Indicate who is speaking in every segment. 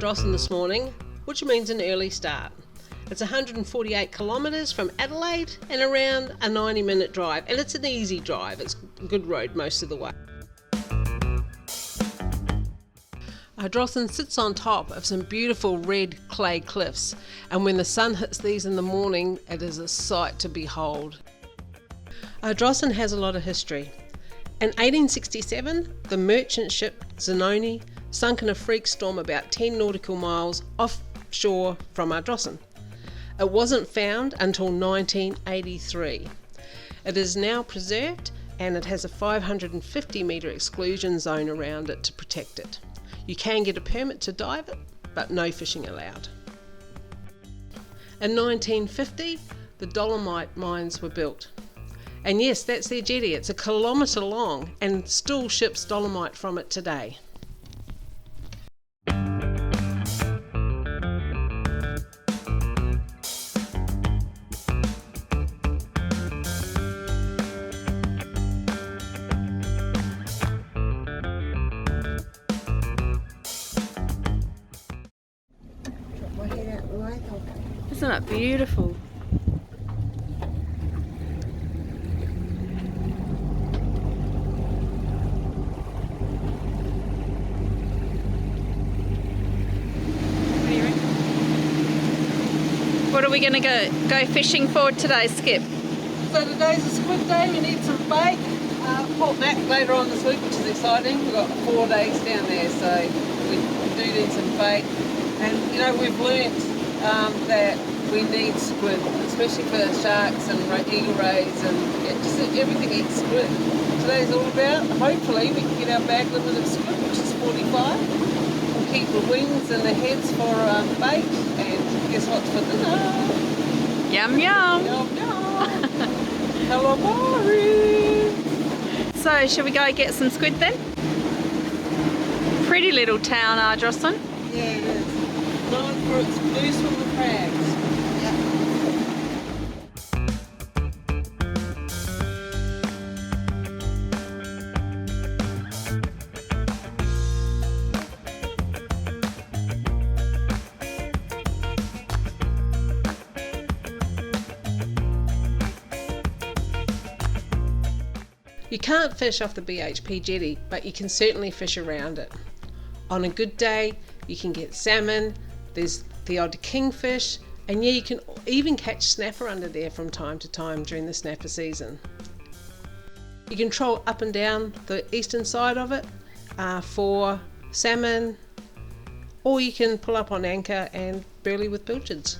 Speaker 1: Ardrossan this morning, which means an early start. It's 148 kilometres from Adelaide and around a 90-minute drive, and it's an easy drive. It's a good road most of the way. Ardrossan sits on top of some beautiful red clay cliffs, and when the sun hits these in the morning, it is a sight to behold. Ardrossan has a lot of history. In 1867, the merchant ship Zanoni sunk in a freak storm about 10 nautical miles offshore from Ardrossan. It wasn't found until 1983. It is now preserved, and it has a 550 metre exclusion zone around it to protect it. You can get a permit to dive it, but no fishing allowed. In 1950, the dolomite mines were built. And yes, that's their jetty. It's 1 kilometre long and still ships dolomite from it today.
Speaker 2: Isn't that beautiful? What are we going to go fishing for today, Skip?
Speaker 1: So today's a squid day. We need some bait. Port back later on this week, which is exciting. We've got 4 days down there, so we do need some bait. And you know, we've learnt that we need squid, especially for sharks and eagle rays and just everything eats squid. Today's all about, hopefully, we can get our bag limit of squid, which is 45. We'll keep the wings and the heads for bait, and guess what's for dinner?
Speaker 2: Yum yum!
Speaker 1: Yum yum! Calamari!
Speaker 2: So, shall we go get some squid then? Pretty little town, Ardrossan.
Speaker 1: Yeah, it is. Known for its boost from the crags. You can't fish off the BHP jetty, but you can certainly fish around it. On a good day, you can get salmon, there's the odd kingfish, and yeah, you can even catch snapper under there from time to time during the snapper season. You can troll up and down the eastern side of it for salmon, or you can pull up on anchor and burley with pilchards.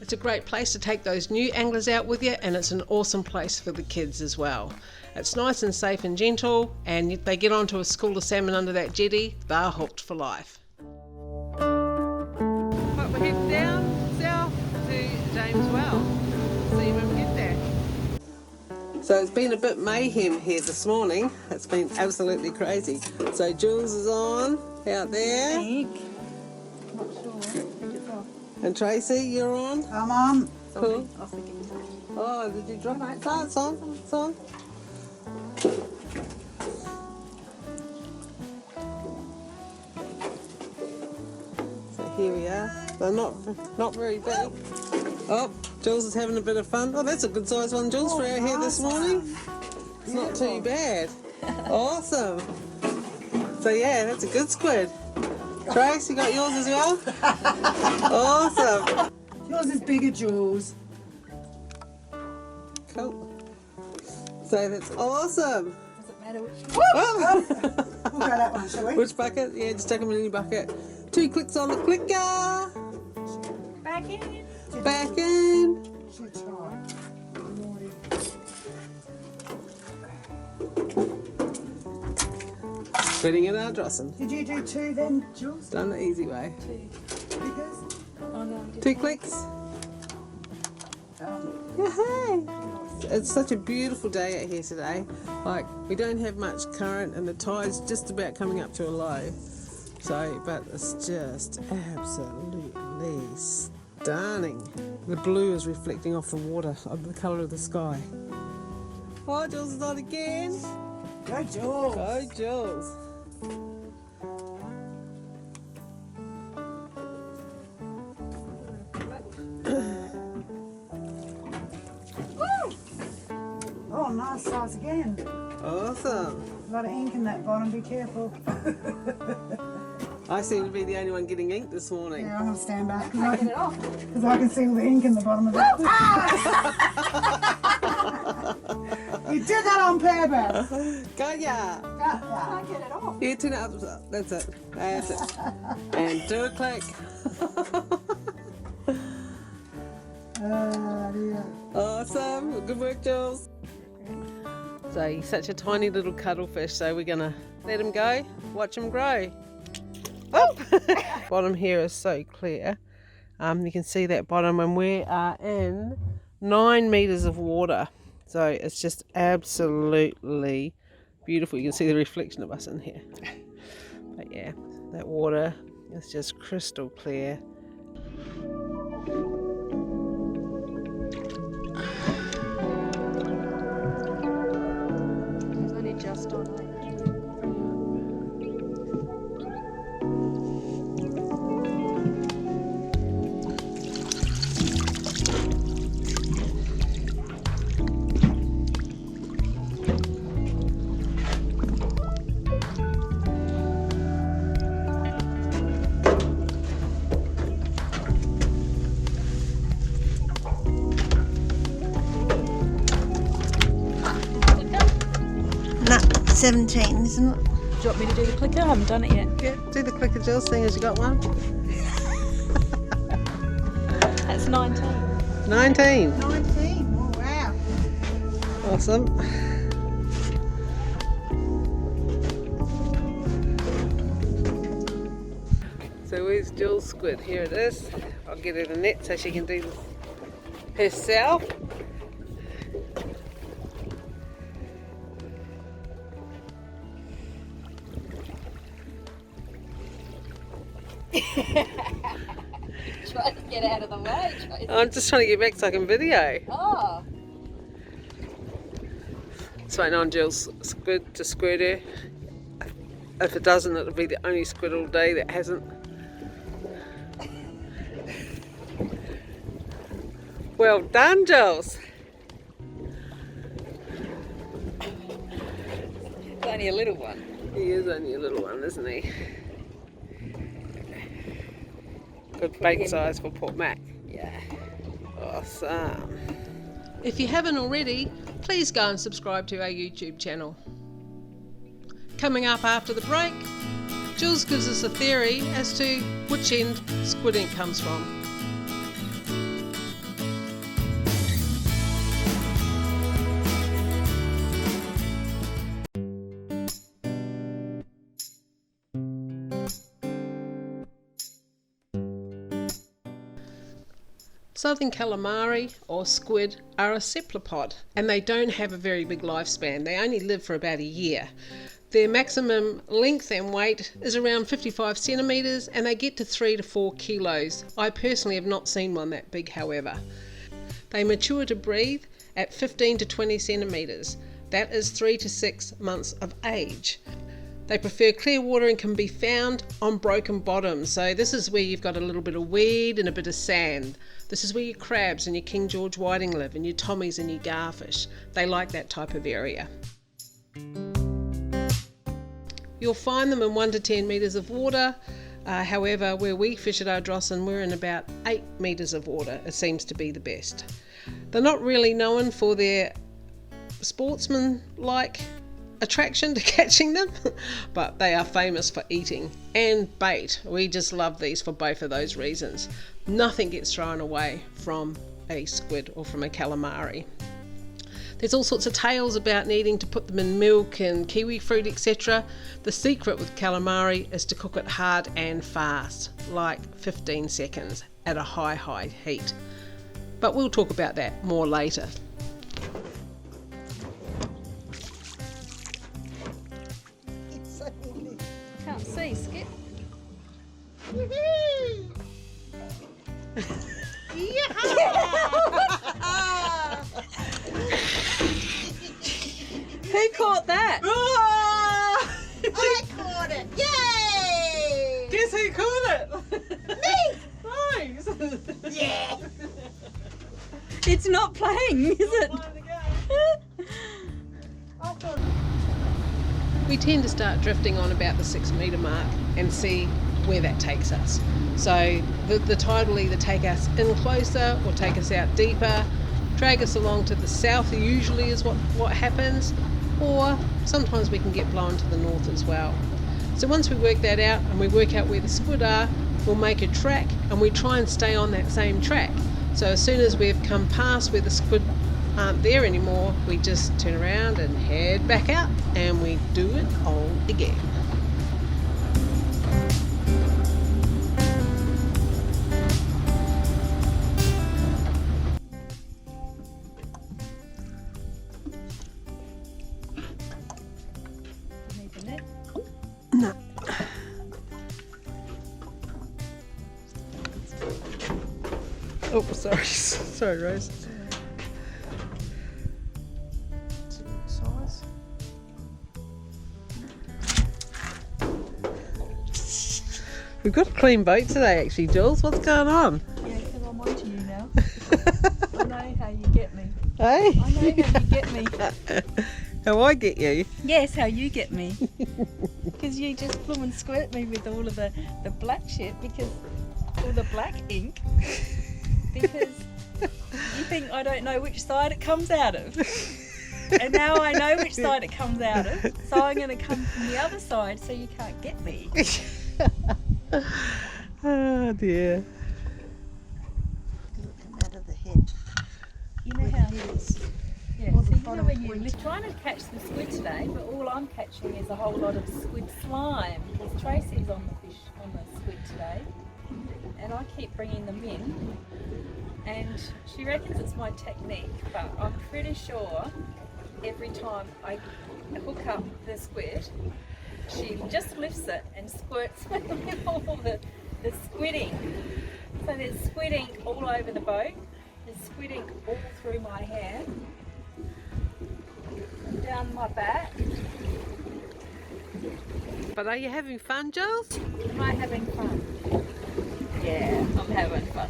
Speaker 1: It's a great place to take those new anglers out with you, and it's an awesome place for the kids as well. It's nice and safe and gentle, and if they get onto a school of salmon under that jetty, they're hooked for life. But we're heading down south to James Well. See when we get there. So it's been a bit mayhem here this morning. It's been absolutely crazy. So Jules is on out there.
Speaker 3: Not sure.
Speaker 1: And Tracy, you're on?
Speaker 3: I'm on.
Speaker 1: Cool. Oh, did you drop it? No, it's on. It's on. So here we are. They're not very big. Oh, Jules is having a bit of fun. Oh, that's a good sized one, Jules, for our hair this morning. It's not too bad. Awesome. So yeah, that's a good squid. Trace, you got yours as well? Awesome.
Speaker 3: Yours is bigger, Jules.
Speaker 1: Cool. So that's awesome.
Speaker 3: Does it matter which one?
Speaker 1: Oh.
Speaker 3: We'll go that one, shall we?
Speaker 1: Which bucket? Yeah, just take them in your bucket. 2 clicks on the clicker.
Speaker 2: Back in.
Speaker 1: Back in.
Speaker 3: Should try.
Speaker 1: Putting in Ardrossan.
Speaker 3: Did you do 2 then, Jules?
Speaker 1: Done the easy way.
Speaker 3: 2 figures?
Speaker 2: Oh no.
Speaker 1: 2 clicks. Yay! It's such a beautiful day out here today. Like, we don't have much current and the tide's just about coming up to a low. So, but it's just absolutely stunning. The blue is reflecting off the water of the colour of the sky. Oh, Jules is on again.
Speaker 3: Go, Jules.
Speaker 1: Go, Jules.
Speaker 3: nice size again.
Speaker 4: Awesome.
Speaker 3: A lot of ink in that bottom, be careful.
Speaker 4: I seem to be the only one getting ink this morning.
Speaker 3: Yeah, I'm going to stand back because I can see all the ink in the bottom of it. You did that on purpose.
Speaker 4: Got ya!
Speaker 3: Got that.
Speaker 2: Get it off.
Speaker 4: You turn it up. That's it. That's it. And do a click.
Speaker 3: Yeah.
Speaker 4: Awesome. Good work, Jules. So he's such a tiny little cuttlefish, so we're going to let him go, watch him grow. Oh! Bottom here is so clear. You can see that bottom, and we are in 9 meters of water. So it's just absolutely beautiful. You can see the reflection of us in here. But yeah, that water is just crystal clear.
Speaker 2: It's only just on it.
Speaker 5: No, 17, isn't it?
Speaker 2: Do you want me to do the clicker? I haven't done it yet.
Speaker 4: Yeah, do the clicker, Jules, seeing as you got one.
Speaker 2: That's 19.
Speaker 4: 19.
Speaker 3: 19. Oh, wow.
Speaker 4: Awesome. So where's Jules' squid? Here it is. I'll get her the net so she can do this herself.
Speaker 2: Try to get out of the way.
Speaker 4: I'm just trying to get back so I can video.
Speaker 2: Oh.
Speaker 4: It's waiting on Jules' squid to squirt her. If it doesn't, it'll be the only squid all day that hasn't. Well done, Jules.
Speaker 2: It's only a little one.
Speaker 4: He is only a little one, isn't he? Good bait size for Port Mac.
Speaker 2: Yeah.
Speaker 4: Awesome.
Speaker 1: If you haven't already, please go and subscribe to our YouTube channel. Coming up after the break, Jules gives us a theory as to which end squid ink comes from. Southern calamari or squid are a cephalopod and they don't have a very big lifespan. They only live for about a year. Their maximum length and weight is around 55 centimetres and they get to 3 to 4 kilos. I personally have not seen one that big, however. They mature to breathe at 15 to 20 centimetres. That is 3 to 6 months of age. They prefer clear water and can be found on broken bottoms. So this is where you've got a little bit of weed and a bit of sand. This is where your crabs and your King George whiting live and your tommies and your garfish. They like that type of area. You'll find them in 1 to 10 metres of water. However, where we fish at Ardrossan, we're in about 8 metres of water. It seems to be the best. They're not really known for their sportsman-like attraction to catching them, but they are famous for eating and bait. We just love these for both of those reasons. Nothing gets thrown away from a squid or from a calamari. There's all sorts of tales about needing to put them in milk and kiwi fruit, etc. The secret with calamari is to cook it hard and fast, like 15 seconds at a high heat. But we'll talk about that more later.
Speaker 2: Can't see, Skip. Who caught that?
Speaker 5: I caught it! Yay!
Speaker 4: Guess who caught it?
Speaker 5: Me!
Speaker 4: Thanks.
Speaker 5: Yeah!
Speaker 2: It's not playing, is it?
Speaker 1: we tend to start drifting on about the 6 metre mark and see where that takes us. So the tide will either take us in closer or take us out deeper, drag us along to the south usually is what happens, or sometimes we can get blown to the north as well. So once we work that out and we work out where the squid are, we'll make a track and we try and stay on that same track. So as soon as we've come past where the squid aren't there anymore, we just turn around and head back out and we do it all again. No. Oh, sorry. Sorry, Rose. Size. We've got a clean boat today, actually, Jules. What's going on?
Speaker 2: Yeah, because I'm on to you now. I know how you get me.
Speaker 1: Hey?
Speaker 2: I know how you get me.
Speaker 1: How I get you?
Speaker 2: Yes, how you get me. Because you just bloom and squirt me with all of the black shit, because all the black ink, because you think I don't know which side it comes out of. And now I know which side it comes out of, so I'm going to come from the other side so you can't get me.
Speaker 1: Oh dear.
Speaker 5: Out of the head.
Speaker 2: You know how... Yeah,
Speaker 5: Or
Speaker 2: so
Speaker 5: the
Speaker 2: you know
Speaker 5: bottom
Speaker 2: when you're
Speaker 5: point.
Speaker 2: trying to catch the squid today, but all I'm catching is a whole lot of squid slime, because Tracy's on the squid today, and I keep bringing them in, and she reckons it's my technique, but I'm pretty sure every time I hook up the squid, she just lifts it and squirts with all the squid ink. So there's squid ink all over the boat, there's squid ink all through my hair, down my back.
Speaker 1: But are you having fun, Jules?
Speaker 2: Am I having fun? Yeah, I'm having fun.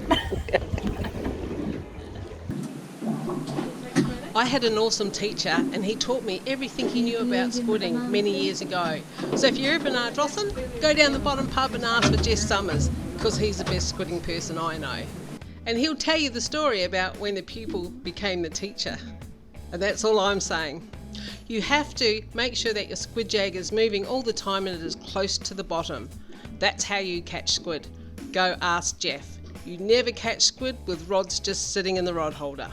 Speaker 1: I had an awesome teacher and he taught me everything he knew about squidding many years ago. So if you're ever in Ardrossan, go down the bottom pub and ask for Jess Summers, because he's the best squidding person I know. And he'll tell you the story about when the pupil became the teacher. And that's all I'm saying. You have to make sure that your squid jag is moving all the time and it is close to the bottom. That's how you catch squid. Go ask Jeff. You never catch squid with rods just sitting in the rod holder.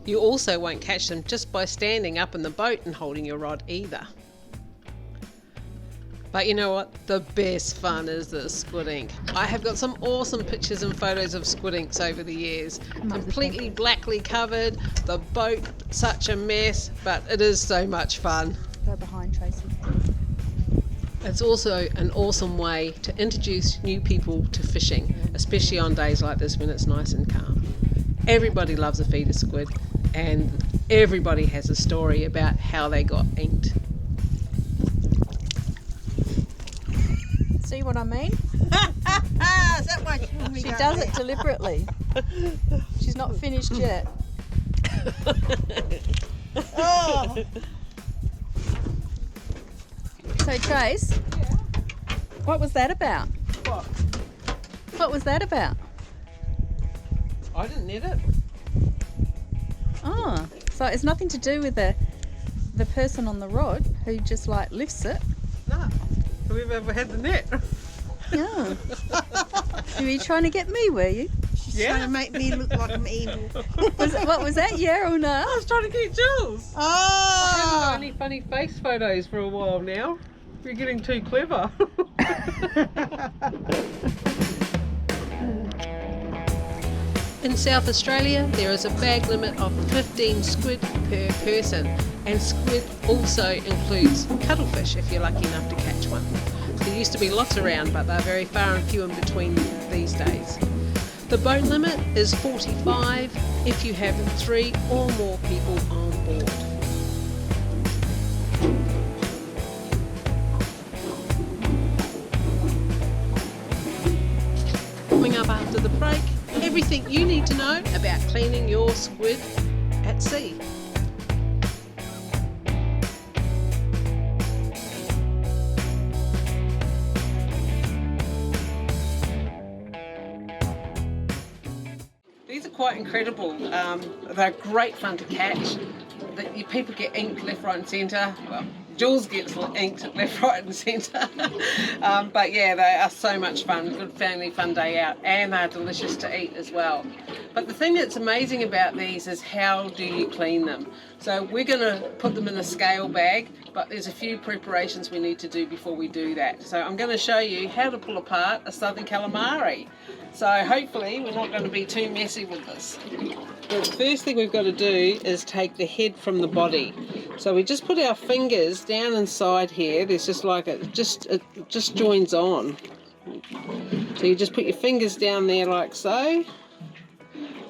Speaker 1: You also won't catch them just by standing up in the boat and holding your rod either. But you know what? The best fun is the squid ink. I have got some awesome pictures and photos of squid inks over the years. Completely blackly covered, the boat such a mess, but it is so much fun.
Speaker 2: Go behind Tracy.
Speaker 1: It's also an awesome way to introduce new people to fishing, especially on days like this when it's nice and calm. Everybody loves a feeder squid, and everybody has a story about how they got inked.
Speaker 2: See what I mean?
Speaker 5: Is that why
Speaker 2: She does it deliberately. She's not finished yet.
Speaker 5: Oh,
Speaker 2: So Trace, what was that about?
Speaker 1: What?
Speaker 2: What was that about?
Speaker 1: I didn't knit it.
Speaker 2: Oh, so it's nothing to do with the person on the rod who just like lifts it.
Speaker 1: No. We've ever had the net.
Speaker 2: Yeah. You were trying to get me, were you?
Speaker 5: she's trying to make me look like I'm evil.
Speaker 2: What was that? Yeah or no?
Speaker 1: I was trying to get Jules. I haven't got
Speaker 5: Oh,
Speaker 1: any funny face photos for a while now. You're getting too clever. In South Australia, there is a bag limit of 15 squid per person, and squid also includes cuttlefish if you're lucky enough to catch one. There used to be lots around, but they're very far and few in between these days. The boat limit is 45 if you have 3 or more people on board. Coming up after the break, everything you need to know about cleaning your squid at sea.
Speaker 4: quite incredible. They're great fun to catch. People get inked left, right and centre. Well, Jules gets inked left, right and centre. But yeah, they are so much fun. Good family fun day out, and they're delicious to eat as well. But the thing that's amazing about these is how do you clean them. So we're going to put them in a scale bag, but there's a few preparations we need to do before we do that. So I'm going to show you how to pull apart a southern calamari. So hopefully we're not going to be too messy with this. The first thing we've got to do is take the head from the body. So we just put our fingers down inside here. There's just like it just joins on. So you just put your fingers down there like so,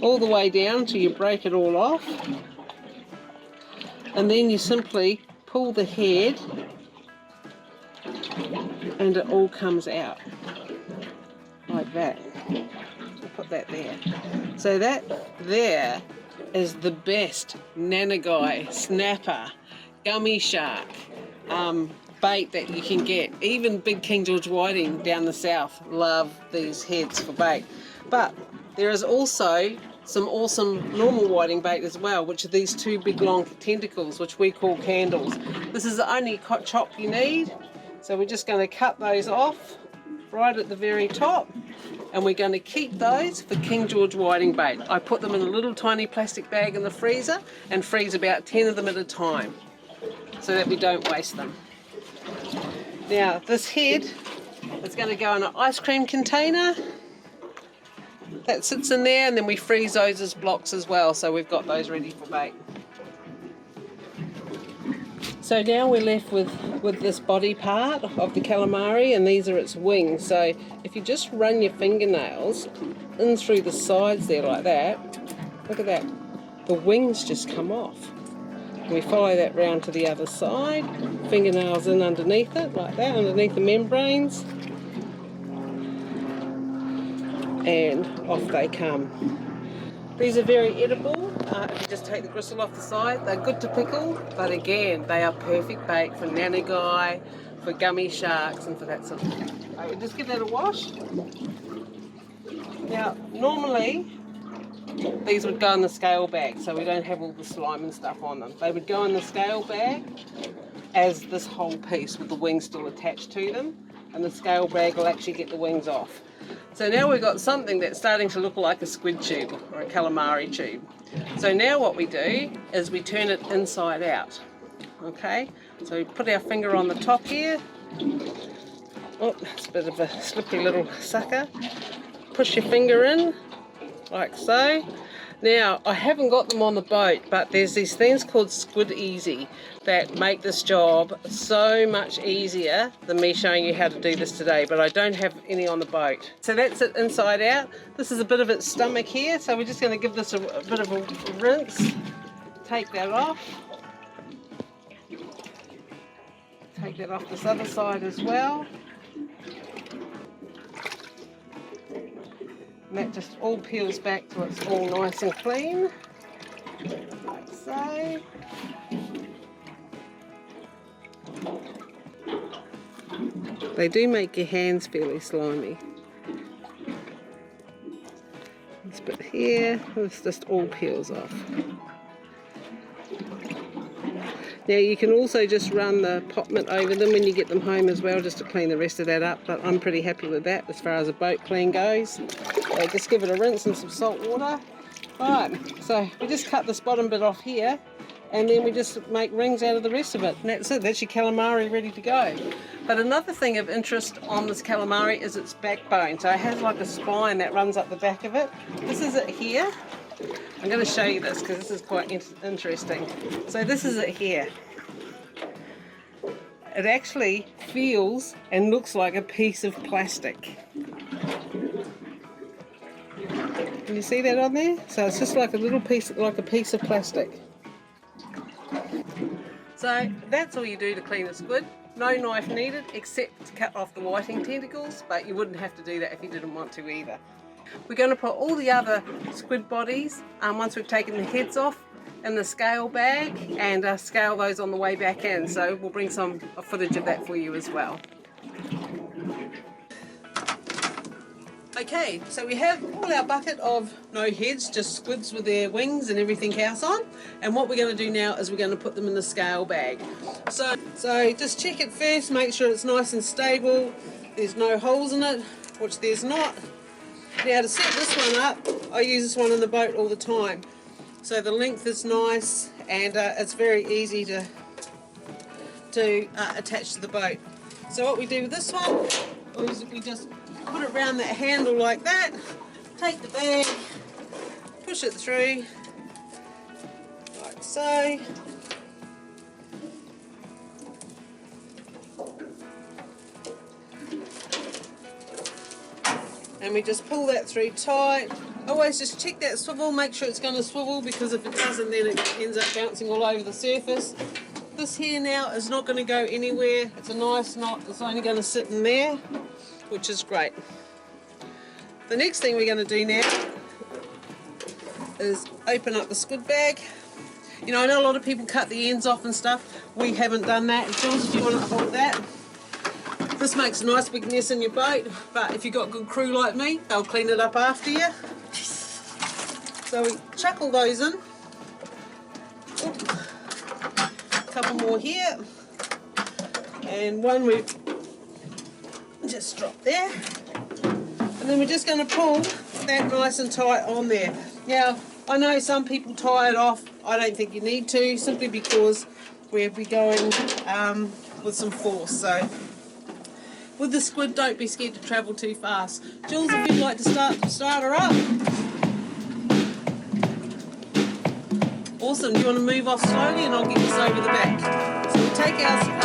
Speaker 4: all the way down till you break it all off. And then you simply pull the head and it all comes out like that. I'll put that there. So that there is the best nanagai, snapper, gummy shark bait that you can get. Even big King George whiting down the south love these heads for bait. But there is also some awesome normal whiting bait as well, which are these two big long tentacles, which we call candles. This is the only chop you need. So we're just going to cut those off right at the very top, and we're going to keep those for King George whiting bait. I put them in a little tiny plastic bag in the freezer and freeze about 10 of them at a time so that we don't waste them. Now this head is going to go in an ice cream container that sits in there, and then we freeze those as blocks as well, so we've got those ready for bait. So now we're left with this body part of the calamari, and these are its wings. So if you just run your fingernails in through the sides there like that, look at that, the wings just come off. And we follow that round to the other side, fingernails in underneath it like that, underneath the membranes, and off they come. These are very edible. If you just take the gristle off the side, they're good to pickle, but again, they are perfect bait for nanagai, for gummy sharks, and for that sort of thing. I would just give that a wash. Now, normally, these would go in the scale bag, so we don't have all the slime and stuff on them. They would go in the scale bag as this whole piece with the wings still attached to them, and the scale bag will actually get the wings off. So now we've got something that's starting to look like a squid tube or a calamari tube. So now what we do is we turn it inside out. Okay, so we put our finger on the top here. Oh, it's a bit of a slippery little sucker. Push your finger in like so. Now, I haven't got them on the boat, but there's these things called Squid Easy that make this job so much easier than me showing you how to do this today, but I don't have any on the boat. So that's it inside out. This is a bit of its stomach here, so we're just going to give this a bit of a rinse. Take that off. Take that off this other side as well. And that just all peels back till it's all nice and clean, like so. They do make your hands fairly slimy. This bit here, this just all peels off. Now you can also just run the pot mitt over them when you get them home as well, just to clean the rest of that up, but I'm pretty happy with that as far as a boat clean goes. So just give it a rinse in some salt water. Right, so we just cut this bottom bit off here, and then we just make rings out of the rest of it. And that's it, that's your calamari ready to go. But another thing of interest on this calamari is its backbone. So it has like a spine that runs up the back of it. This is it here. I'm going to show you this because this is quite interesting. So this is it here. It actually feels and looks like a piece of plastic. Can you see that on there? So it's just like a little piece, like a piece of plastic. So that's all you do to clean a squid. No knife needed except to cut off the whiting tentacles, but you wouldn't have to do that if you didn't want to either. We're going to put all the other squid bodies, once we've taken the heads off, in the scale bag and scale those on the way back in. So we'll bring some footage of that for you as well. Okay, so we have all our bucket of no heads, just squids with their wings and everything else on. And what we're going to do now is we're going to put them in the scale bag. So just check it first, make sure it's nice and stable. There's no holes in it, which there's not. Now to set this one up, I use this one in the boat all the time. So the length is nice and it's very easy to attach to the boat. So what we do with this one is we just put it around that handle like that, take the bag, push it through, like so. And we just pull that through tight. Always just check that swivel, make sure it's going to swivel, because if it doesn't then it ends up bouncing all over the surface. This here now is not going to go anywhere. It's a nice knot, it's only going to sit in there, which is great. The next thing we're going to do now is open up the squid bag. You know, I know a lot of people cut the ends off and stuff. We haven't done that. Jules, do you want to hold that? This makes a nice big mess in your boat, but if you've got a good crew like me, they'll clean it up after you. So we chuck all those in. Oop. A couple more here. And one we just drop there. And then we're just going to pull that nice and tight on there. Now, I know some people tie it off. I don't think you need to, simply because we'll be going with some force. So with the squid, don't be scared to travel too fast. Jules, if you'd like to start her up. Awesome. Do you want to move off slowly and I'll get this over the back? So we'll take our squid,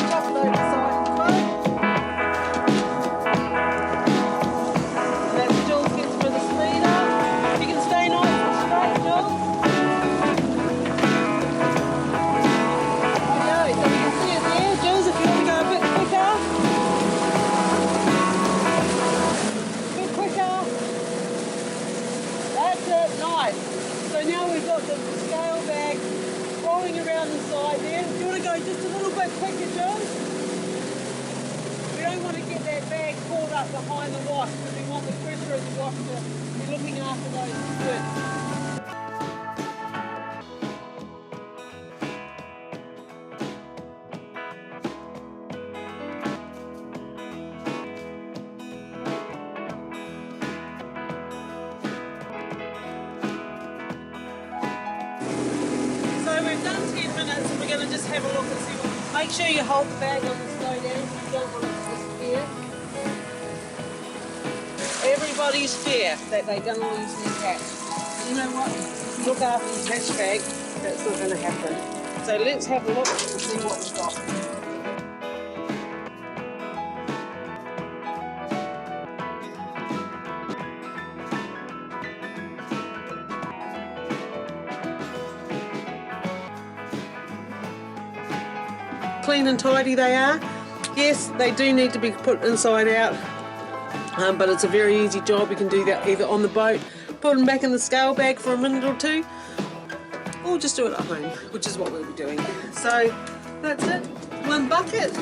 Speaker 4: chop it over the side of the boat. That's Jules gets a bit of speed up. You can stay nice and straight, Jules. There we go. So you can see it there. Jules, if you want to go a bit quicker. A bit quicker. That's it. Nice. So now we've got the scale bag rolling around the side there. Do you want to go just a little bit quicker, Jules? We don't want to get that bag caught up behind the wash, because we want the pressure of the wash to be looking after those squids. So we've done 10 minutes and we're going to just have a look and see what. Make sure you hold the bag on the slow down, so you don't want it to disappear. Everybody's fear that they're going to lose their catch. You know what? Look after the catch bag, that's not going to happen. So let's have a look and see what we've got. Clean and tidy they are. Yes, they do need to be put inside out, but it's a very easy job. You can do that either on the boat, put them back in the scale bag for a minute or two, or just do it at home, which is what we'll be doing. So that's it. One bucket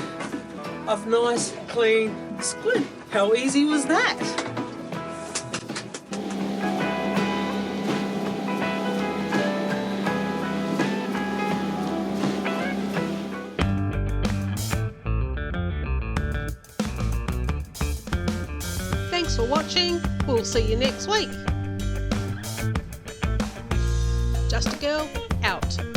Speaker 4: of nice, clean squid. How easy was that? Thanks for watching. We'll see you next week. Just a Girl out.